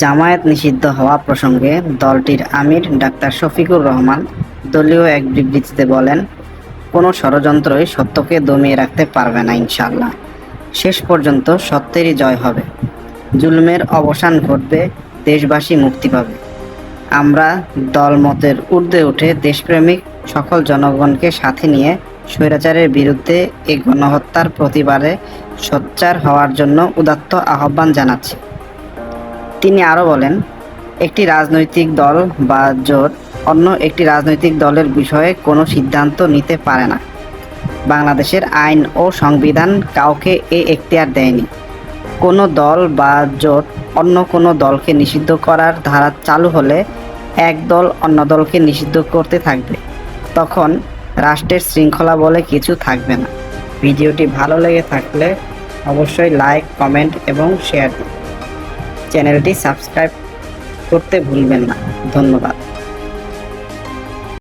জামায়াত নিষিদ্ধ হওয়া প্রসঙ্গে দলটির আমির ডাক্তার শফিকুর রহমান দলীয় এক বিবৃতিতে বলেন, কোনো ষড়যন্ত্রই সত্যকে দমিয়ে রাখতে পারবে না ইনশাআল্লাহ। শেষ পর্যন্ত সত্যেরই জয় হবে, জুলুমের অবসান ঘটবে, দেশবাসী মুক্তি পাবে। আমরা দলমতের ঊর্ধ্বে উঠে দেশপ্রেমিক সকল জনগণকে সাথে নিয়ে স্বৈরাচারের বিরুদ্ধে এই গণহত্যার প্রতিবাদে সোচ্চার হওয়ার জন্য উদাত্ত আহ্বান জানাচ্ছি। তিনি আরও বলেন, একটি রাজনৈতিক দল বা জোট অন্য একটি রাজনৈতিক দলের বিষয়ে কোনো সিদ্ধান্ত নিতে পারে না। বাংলাদেশের আইন ও সংবিধান কাউকে এই এখতিয়ার দেয়নি। কোনো দল বা জোট অন্য কোনো দলকে নিষিদ্ধ করার ধারা চালু হলে এক দল অন্য দলকে নিষিদ্ধ করতে থাকবে, তখন রাষ্ট্রের শৃঙ্খলা বলে কিছু থাকবে না। ভিডিওটি ভালো লেগে থাকলে অবশ্যই লাইক, কমেন্ট এবং শেয়ার দিন। চ্যানেলটি সাবস্ক্রাইব করতে ভুলবেন না। ধন্যবাদ।